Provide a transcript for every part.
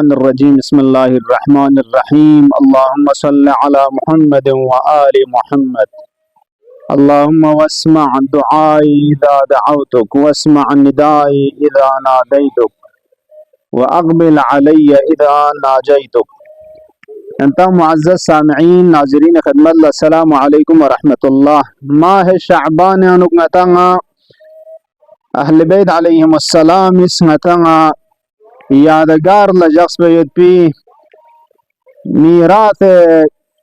الرجيم بسم الله الرحمن الرحيم اللهم صل على محمد وآل محمد اللهم واسمع دعائي إذا دعوتك واسمع ندائي إذا ناديتك وأقبل علي إذا ناجيتك. انت معزز سامعين ناظرين خدمت الله السلام عليكم ورحمة الله. ماه شعبان نقنطنا أهل بيت عليهم السلام اسمتنا یادگار لجقس بید پی میراث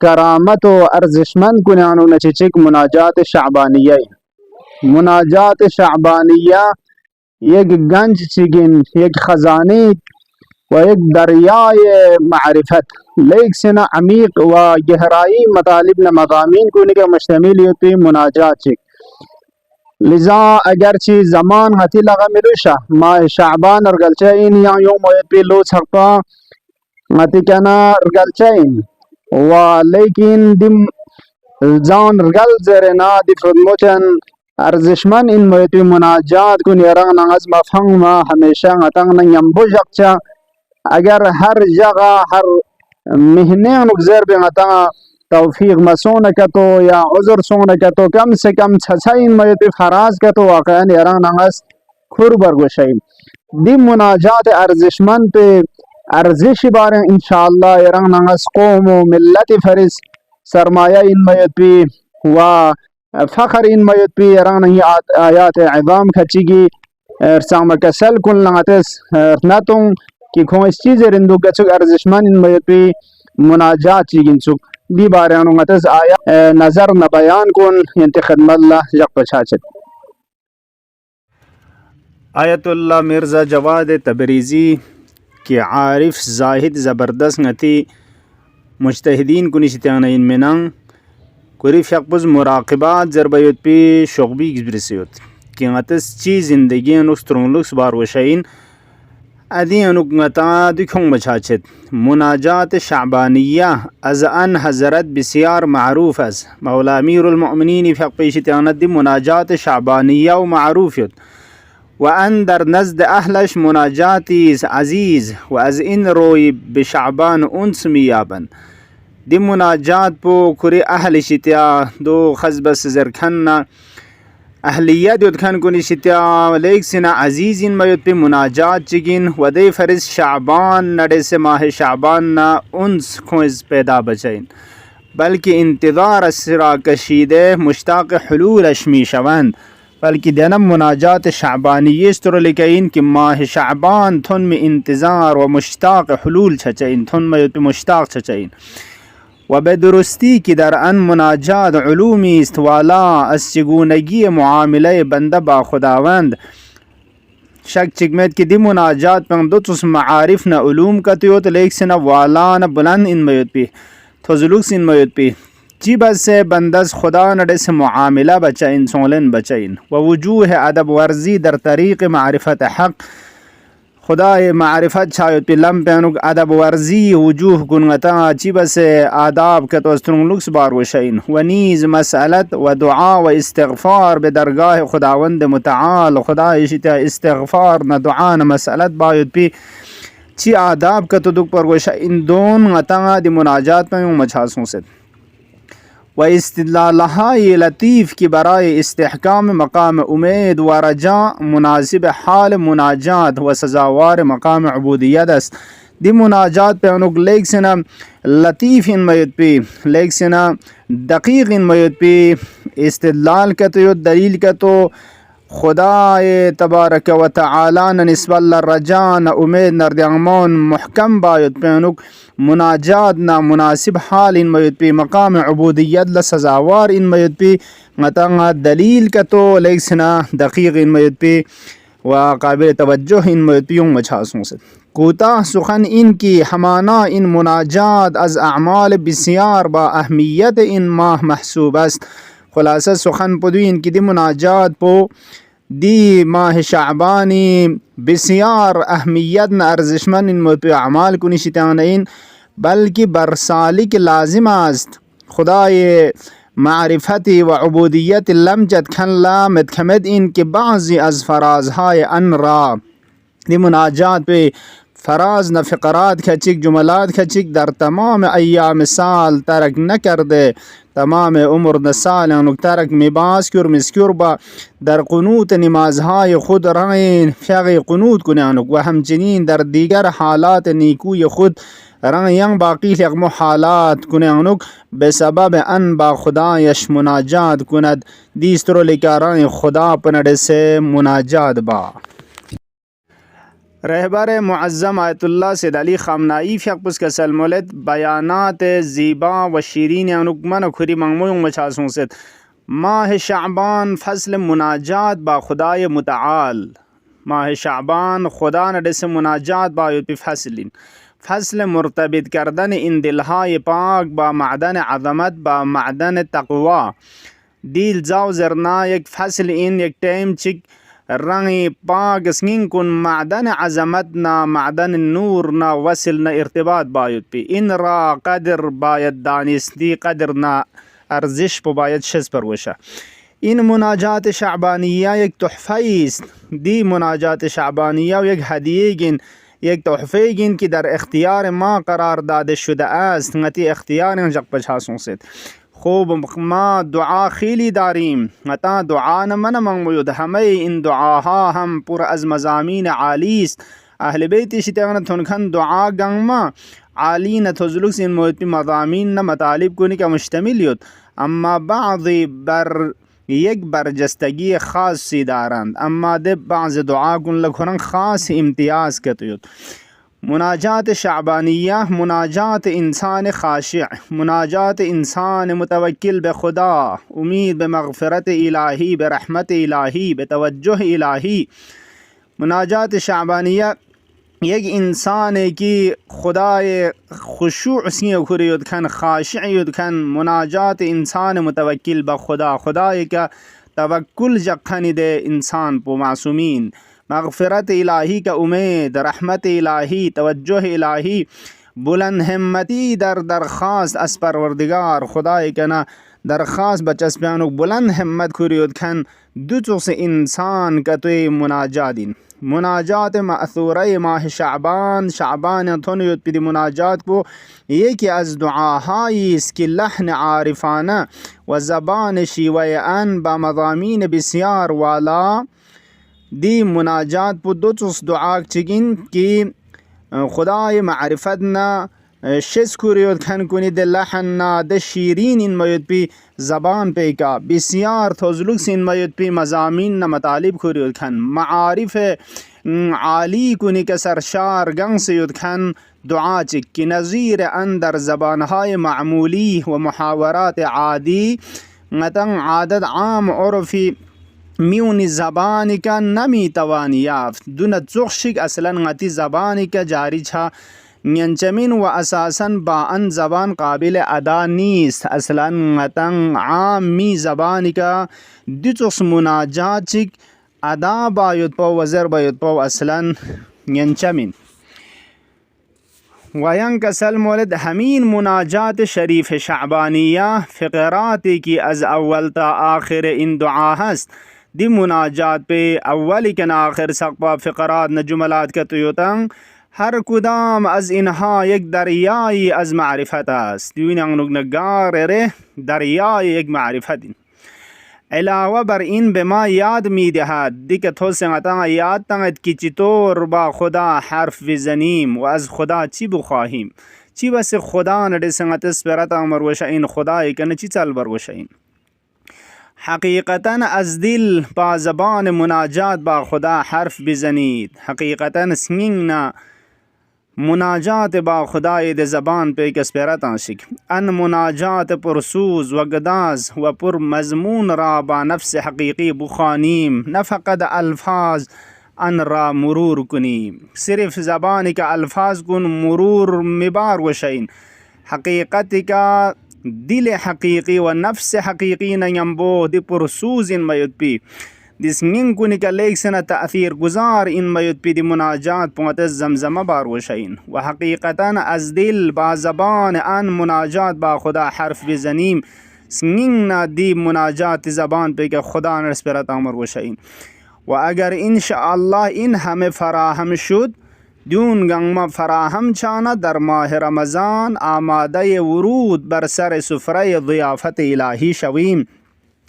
کرامت و ارزشمند کنانو نچچک مناجات شعبانیه. مناجات شعبانیه یک گنج چگین، یک خزانه و یک دریای معرفت لیک سنا عمیق و گہرائی مطالب مضامین کو نگه مشتمل یوتی مناجات چک. لذا اگرچه زمان هتی لغا ملوشا ماه شعبان ارگلچین یا یوم وید پی لو سخطا هتی کنا ارگلچین و لیکن دیم زان ارگل زرنا دی فرموچن ارزشمن این وید پی مناجات کن یران نغز مفهوم ما ہمیشہ غتنگ نیم بجکچا اگر ہر جگہ ہر مہنے نگزر بی غتنگ توفیق مسون کتو یا عذر سون کتو کم سے کم چھچائن میتی فراز کتو واقعا ایران انگس کھر برگوشیم دی مناجات ارزشمند پہ ارزش بارے انشاءاللہ ایران انگس قوم و ملت فرس سرمایہ ان میت پی و فخر ان میت پی ایران آیات عظام کھچیگی ارسام کسل کن لغتس نتوں کی کھون اس چیز رندو گچک ارزشمند ان میت پی مناجات چیگن چک دی بارانو متز آیا نظر نہ بیان کن ینت خدمت اللہ جق پچھاچت. آیت اللہ مرزا جواد تبریزی کی عارف زاہد زبردست نتی مجتہدین کنشتیان این منان کوری فقبز مراقبات زربیت پی شغبی گزبرسیوت کی نتس چی زندگی نسترون لکس بار وشین ادی انگتا دکھوں بچھاچت. مناجات شعبانیہ از ان حضرت بسیار معروف از مولا امیر المؤمنین فق پیشتیانت دی مناجات شعبانیہ و معروفیت و ان در نزد اهلش مناجاتی عزیز و از این روی بشعبان انس میابن. دی مناجات پو کری اهل شتیا دو خزبس زرکن اهلیت یدکن کنی شتیا لیک سنا عزیزین میت پی مناجات چگین و دی فرز شعبان نڑے سے ماہ شعبان نا انس خوز پیدا بچین بلکہ انتظار اسرا کشیدے مشتاق حلول اشمی شوند بلکہ دینم مناجات شعبانی استر لکین کہ ماہ شعبان تھن میں انتظار و مشتاق حلول چھچین تھن میت پی مشتاق چھچین و به درستی که در آن مناجات علومی است والا از چگونگی معامله بنده با خداوند شک چگمت که دی مناجات پنگ دو تس معارف نه علوم کتیوت لیک سنا والا نه بلند این میت پی توزلوکس این میت پی چی بس بندز خدا نرس معامله بچین سولن بچین و وجوه ادب ورزی در طریق معرفت حق خدای معرفت شاید پی لم پینوک ادب ورزی وجوه گنگتا چی بس آداب کتو استرون لکس بار وشین و نیز مسئلت و دعا و استغفار به درگاه خداوند متعال خدای شتا استغفار نه دعا نه مسئلت باید پی چی آداب کتو دک پر وشین دون غتا دی مناجات میں مچھاسوں سے و استدلالهای لطیف کی برای استحکام مقام امید و رجا مناسب حال مناجات و سزاوار مقام عبودیت است. دی مناجات پہ انوک لیک سنا لطیف ان میت پی لیک سنا دقیق ان میت پی استدلال کتو دلیل کتو خدا تبارک و تعالی نسبت للرجا نا امید نردیانمان محکم باید پینوک مناجات نا مناسب حال ان میت پی مقام عبودیت لسزاوار ان میت پی غتنگا دلیل کتو لیک سنا دقیق ان میت پی و قابل توجہ ان میت پی مچھاسوں سے کوتاه سخن این کی همانا این مناجات از اعمال بسیار با اهمیت این ماه محسوب است. خلاصه سخن پدوی این کی دی مناجات پو دی ماه شعبانی بسیار اهمیت نا ارزشمند این موت پی اعمال کنی شتانین بلکہ برسالی که لازم است خدای معرفتی و عبودیت لمجد کن لا مدکمد این که بعضی از فرازهای ان را دی مناجات پی فراز نه فقرات کچک جملات کچک در تمام ایام سال ترک نکرده، تمام عمر سال یعنی ترک میباز کر مسکر با در قنوت نمازهای خود رنگ فقی قنوت کنه و همچنین در دیگر حالات نیکوی خود رنگ باقی لغم حالات کنه به سبب ان با خدایش مناجات کند دیسترو لکاران خدا پنده سے مناجات با. رهبر معظم آیت الله سید علی خامنه‌ای فیقبس کسل مولد بیانات زیبا و شیرین انگمن کری منگموی مچاسون سید ماه شعبان فصل مناجات با خدای متعال. ماه شعبان خدا ندس مناجات با یوتی فصل مرتبط کردن این دلهای پاک با معدن عظمت با معدن تقوا. دیل زاو زرنا یک فصل این یک تیم چک رنگ پاک سنگین کن معدن عظمت نا معدن نور نا وصل نا ارتباط باید پی این را قدر باید دانستی قدر نا ارزش باید شز پروشه. این مناجات شعبانیه یک تحفه است. دی مناجات شعبانیه و یک هدیه گین یک تحفه گین که در اختیار ما قرار داده شده است. نتی اختیار جق پچاسون سید خوب ما دعا خیلی داریم متا دعا نمن منگوید همه این دعاها هم پر از مضامین عالی است. اهل بیت شتیان تونکن دعا گنگما عالی نتوزلوکس این موید پی مضامین نه مطالب کنی که مشتمل یود اما بعضی بر یک برجستگی خاصی دارند اما ده بعض دعا کن لکھرن خاص امتیاز کتیود. مناجات شعبانیه مناجات انسان خاشع، مناجات انسان متوکل به خدا، امید به مغفرت الهی، به رحمت الهی، به توجه الهی. مناجات شعبانیه یک انسانی که خدای خشوع سیه کریود کن خاشعیود کن مناجات انسان متوکل به خدا خدایی که توکل جقنده انسان پو معصومین مغفرت الهی کا امید رحمت الهی توجه الهی بلند همتی در درخواست از پروردگار خدای کنا درخواست بچس بیانو بلند همت کریود کن دو چوس انسان کا توی مناجاتین مناجات مأثوره ماه شعبان تونیود پیدی مناجات کو یکی از دعاهایی است که لحن عارفانه و زبان شیوه ان با مضامین بسیار والا دی مناجات پو دو چوس دعا چگین که خدای معرفتنا شس کوریود کن کنی ده لحننا ده شیرین این ماید پی زبان پی کا بسیار توزلوکس این ماید پی مضامین نا مطالب کوریود کن معارف عالی کنی که سرشار گنگ سیود کن دعا چک که نظیر اندر زبانهای معمولی و محاورات عادی نتن عادت عام عرفی میونی زبانی که نمی توانی یافت دون زخشک اصلا غتی زبانی که جاری چه نینچمین و اساساً با ان زبان قابل ادا نیست اصلا غتن عام می زبانی که دیتوس مناجات چک ادا باید پا وزر باید پا اصلا نینچمین وین کسل مولد همین مناجات شریف شعبانیه فقراتی که از اول تا آخر این دعا هست. دی مناجات پہ اولی کن آخر سقپا فقرات نجملات کا تویوتن هر کدام از اینها یک دریایی از معرفت است. دیوین انگنگ نگار ره دریای یک معرفت علاوه بر این به ما یاد می دهد دیگه تو سنگتان یاد تنگد که چطور با خدا حرف بزنیم و از خدا چی بخواهیم چی بس خدا نده سنگت اسپرتا مروشه این خدایی کنه چی چل بروشه این حقیقتا از دل با زبان مناجات با خدا حرف بزنید. حقیقتا سنگنا مناجات با خدای ده زبان پہ کس پیرتان شک ان مناجات پرسوز و گداز و پر مضمون را با نفس حقیقی بخوانیم نه فقط الفاظ ان را مرور کنیم صرف زبانی که الفاظ کن مرور مبار وشین حقیقتی که دل حقیقی و نفس حقیقی نینبو دی پرسوز این میود پی دیسنگین کنی که لیک سنه تأثیر گذار این میود پی دی مناجات پونت زمزمه بار وشین و حقیقتا از دل با زبان ان مناجات با خدا حرف بزنیم سنگین دی مناجات زبان پی که خدا نرسپرت امر وشین و اگر انشاءالله این همه فراهم شد دون گنگ فراهم چانه در ماه رمضان آماده ورود بر سر سفره ضیافت الهی شویم.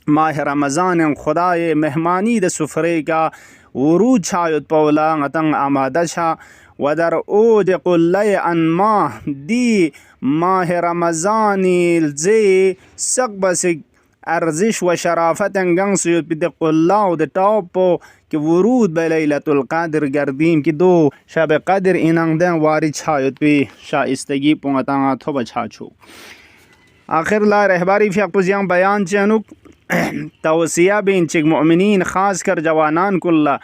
ماه رمضان خدای مهمانی د سفره کا ورود شاید پولا غتن آماده شا و در اوج قله ان ماه دی ماه رمضانی زی سقبس ارزش و شرافت انگن سید بده قله و د ټاپ که ورود به لیلت القدر گردیم که دو شب قدر اینان دن وارد شاید به شایستگی پونگتان تو بچاچو. آخر لا رهبری فیق پوزیان بیان چنوک توصیه بین چک مؤمنین خاص کر جوانان کلا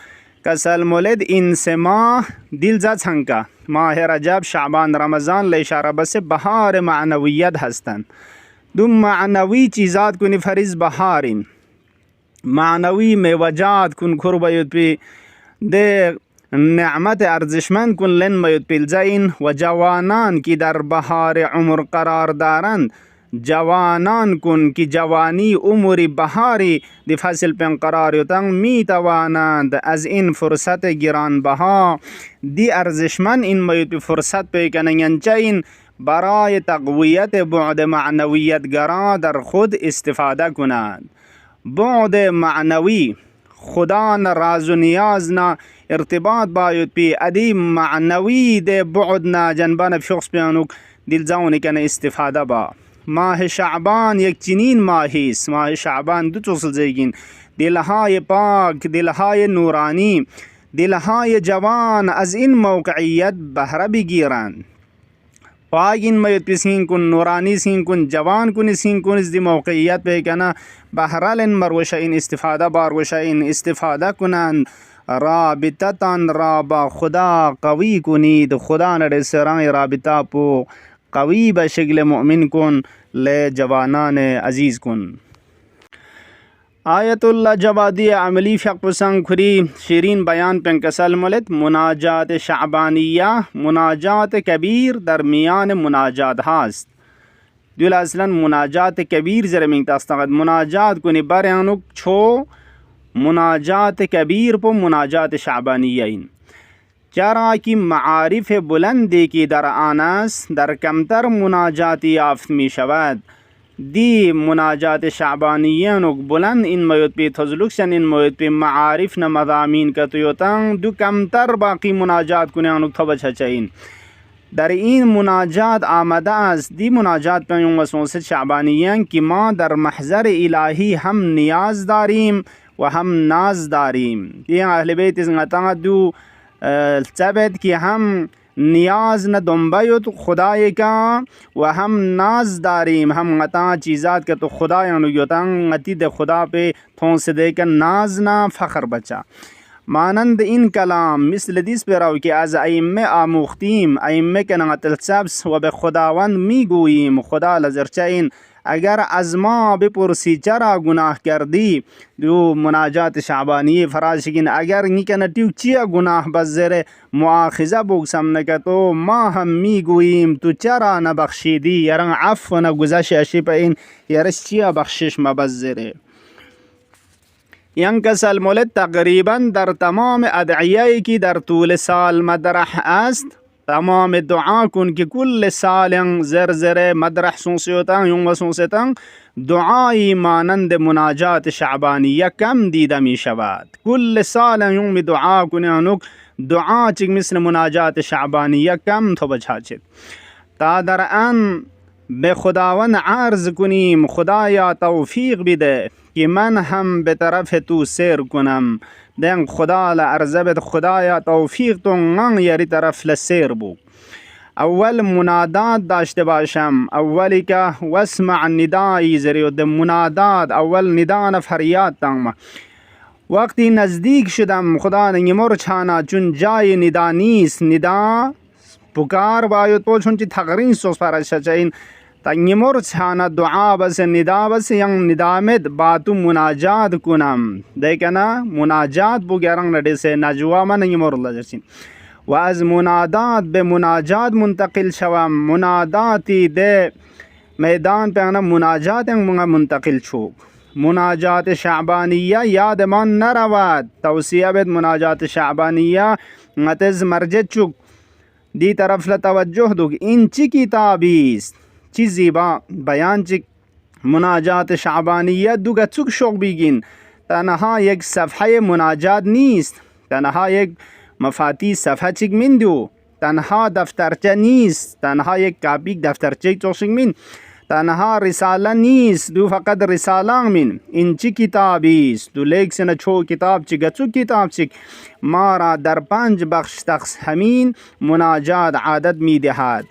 کسل مولد این سه ماه دل زد هنگا ماه رجب شعبان رمضان لیشاره بس بهار معنویت هستن. دو معنوی چیزات کنی فریض بهارین معنوی میوجات کن کربایت پی ده نعمت ارزشمند کن لن میت پیلزین و جوانان کی در بهار عمر قرار دارند جوانان کن که جوانی عمر بهاری دی فصل پن قرار یتن می توانند از این فرصت گرانبها دی ارزشمند این میت فرصت پیکنن چین برای تقویت بعد معنویت گرا در خود استفاده کنند. بعد معنوی خدا نه راز و نیاز نه ارتباط باید پی ادی معنوی ده بعد نه جنبان شخص بیانوک دل زاونی کنه استفاده با. ماه شعبان یک چنین ماهی است. ماه شعبان دو توصل زیگین دلهای پاک دلهای نورانی دلهای جوان از این موقعیت بهره بگیرند. پاگین میت پیسین کن نورانی سین کن جوان کن سین کن از دی موقعیت بگنا بهرالن مروشه این استفاده باروشه این استفاده کنند. رابطتان را با خدا قوی کنید. خدا نرسران رابطه پو قوی به شکل مؤمن کن لی جوانان عزیز کن. آیت الله جوادی عملی فق پسنگ کری شیرین بیان پنکسل ملت مناجات شعبانیه مناجات کبیر در میان مناجات هاست. دیل اصلا مناجات کبیر زرمین تاستقد مناجات کنی برانوک چو مناجات کبیر پو مناجات شعبانیه این چرا کی معارف بلندی کی در آناس در کمتر مناجاتی یافت می شود. دی مناجات شعبانیه بلند این میت پی تزلوکشن این میت پی معارف نه مضامین کتویتن دو کمتر باقی مناجات کنه انوک تبچه چین در این مناجات آمده است. دی مناجات پی مسوسه شعبانیه که ما در محضر الهی هم نیاز داریم و هم ناز داریم. دی اهل بیت ازنگتان دو ثبت که هم نیاز نه دنبایت خدای کا و هم ناز داریم هم غتا چیزات که تو خدایانو یوتن غتی د خدا پہ تھونس دے که ناز نا فخر بچا. مانند این کلام مثل دیس براو که از ائمه آموختیم ائمه که نغتل سبس و به خداوند میگوییم خدا لزرچین اگر از ما بپرسی چرا گناه کردی دو مناجات شعبانی فراشگین اگر نیکنتیو چیا گناه بزره مؤاخذه بگسم نکتو ما هم میگوییم تو چرا نبخشیدی یرن عفو نگذش اشی پا این یرش چیا بخشش مبزره. ینکسل مولد تقریبا در تمام ادعیه‌ای که در طول سال مدرح است تمام دعا کن که کل سال زرزره مدرح سونسیوتن یونگ سونسیتن دعایی مانند مناجات شعبانیه کم دیده می شود. کل سال یونگ دعا کنی دعا چک مثل مناجات شعبانیه کم تو بچاچد تا در ان به خداوند عرض کنیم خدایا توفیق بده که من هم به طرف تو سیر کنم. دن خدا لعرضبت خدایا توفیق تو نان یاری طرف لسیر بو. اول منادات داشته باشم اولی که واسمع ندایی زریو ده منادات اول ندان فریاد تنم وقتی نزدیک شدم خدا نگمور چانا چون جای ندا نیست ندا پکار باید تو چون چی تقرین سوس پرشا چاین تنگمور چانا دعا بس ندا بس ینگ ندامت باتو مناجات کنم دیکنا مناجات بگرنگ ندیسه نجوا من نگمور اللہ جرسین و از منادات به مناجات منتقل شوم مناداتی ده میدان پیانا مناجات منتقل شو. مناجات شعبانیه یادمان نرود توصیه بید مناجات شعبانیه نتز مرجت چوک دی طرف لتوجه دوگ. این چی کتابیست؟ چی زیبا بیان چی مناجات شعبانیه دوگه چک شوق بیگین. تنها یک صفحه مناجات نیست، تنها یک مفاتی صفحه چیک من دو، تنها دفترچه نیست، تنها یک کاپی دفترچه توشنگ من، تنها رساله نیست، دو فقط رساله من. این چی کتابیست؟ دو لیک سن چو کتاب چی گچو کتاب چی ما را در 5 بخش همین مناجات عادت می دهد.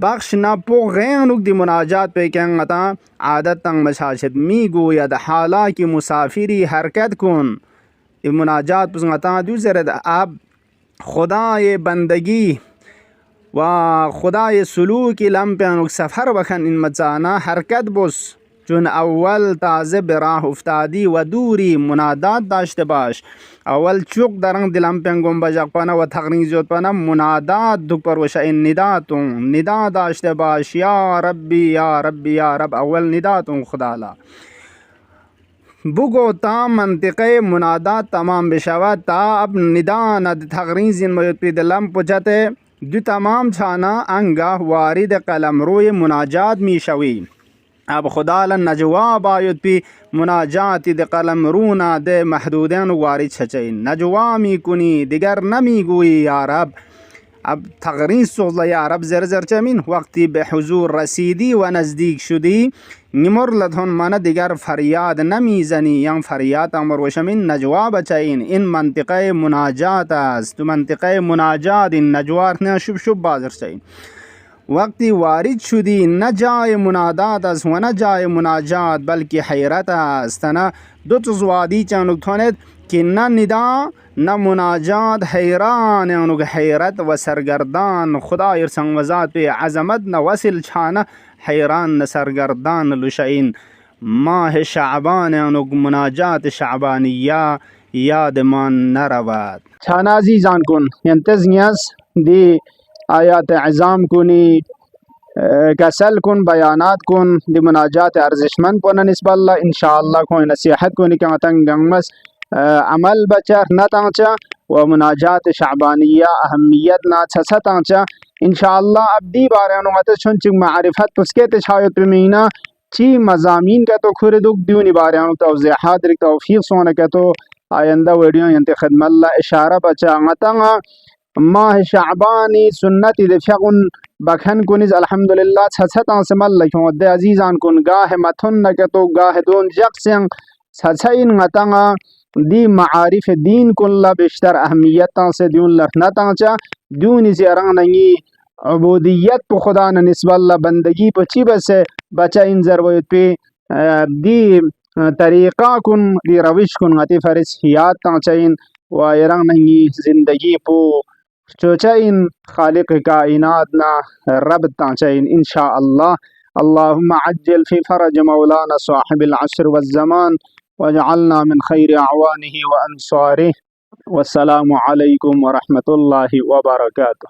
بخش نپو غیرنک دی مناجات پیکن غتا عادت تنگ مشاشد می گوید حالا که مسافری حرکت کن. این مناجات پس غتا دو زرد اب خدای بندگی و خدای سلوکی لمپیانوک سفر بکن این مزانا حرکت بس، چون اول تازه به راه افتادی و دوری منادات داشته باش. اول چوک درنگ دلم پنگم بجاق پانا و تقرین زیاد پانا منادات دک پر وشا این نداتون ندا داشته باش. یا ربی یا ربی یا رب اول نداتون خدالا بگو تا منطقه منادات تمام بشود. تا اب ندا ند تقرین زین موید پی دلم پچته دو تمام چانا انگاه وارد قلم روی مناجات می شوی. اب خدا نجوا باید پی مناجاتی ده قلم رونا ده محدودین وارد شچین. نجوا می کنی دیگر نمی گویی یا رب. اب تقرین سوزلا یا رب زر چمین. وقتی به حضور رسیدی و نزدیک شدی نمر لدهن من دیگر فریاد نمیزنی یا فریاد امر وشمین نجوا بچین. این منطقه مناجات است. تو منطقه مناجات این نجوار نه شب بازر چین. وقتی وارد شدی نه جای منادات است و نه جای مناجات بلکه حیرت است. نه دو تزوادی چانوک تونید که نه ندا نه مناجات حیران یعنی حیرت و سرگردان. خدا ارسان وزاد به عظمت نوصل چانه حیران سرگردان لشعین. ماه شعبان یعنی مناجات شعبانیه یادمان نرود. چانا عزیزان کن ینتزنیز دی آیات عظام کنی کسل کن بیانات کن دی مناجات ارزشمند پونا نسبت الله انشاءالله کوئی نصیحت کنی که تنگمس عمل بچه نتانچا و مناجات شعبانیه اهمیت نا تانچا انشاءالله ابدی بارے انوات چون چک معرفت پسکے تشایت پرمینا چی مضامین کا تو کھردک دیونی بارے انو توضیحات رک توفیق سونا کا تو آئندہ ویڈیو ینت خدمت اللہ اشارہ بچا غتنگا ماہ شعبانی سنتی دفعن بکھن کنیز الحمدللہ چھتاں سے مل لکھوں دے عزیزان کن گاہ متھن نکتو گاہ دون جقسیں چھچین غتنگا دی معارف دین کن بیشتر اہمیتاں سے دیون لرنتاں چا دیونی سے رنگنگی عبودیت پو خدا نسبت اللہ بندگی پو چی بسے بچا ان ضرورت پہ دی طریقہ کن دی روش کن غتی فرسیات تاں چاین و رنگنگی زندگی پو چوچاین خالق کائنات نا رب تانچاین انشاءاللہ. اللهم عجل في فرج مولانا صاحب العصر والزمان واجعلنا من خير أعوانه وأنصاره. والسلام عليكم ورحمة الله وبركاته.